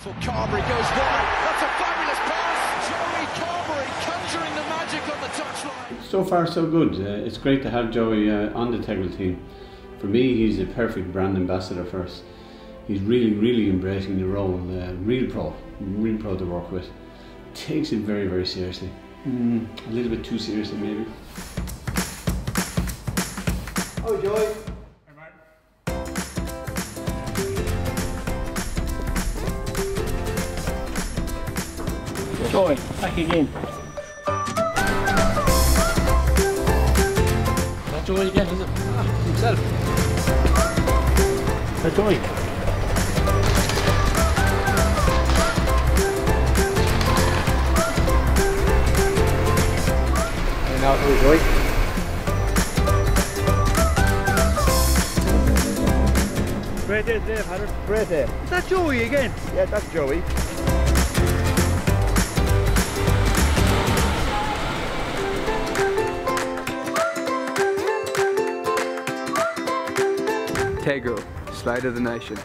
For Carbery goes wide. That's a fabulous pass. Joey Carbery conjuring the magic on the touchline. So far, so good. It's great to have Joey on the Tegral team. For me, he's a perfect brand ambassador for us. He's really embracing the role. Real pro to work with. Takes it very seriously. A little bit too seriously, maybe. Oh, Joey. Hey, mate. Joey, back again. That's Joey again, is it? Ah, himself. That's Joey. And now it's Joey. Great day, Dave. Had a Great day. Is that Joey again? Yeah, that's Joey. Tegral, slide of the nation.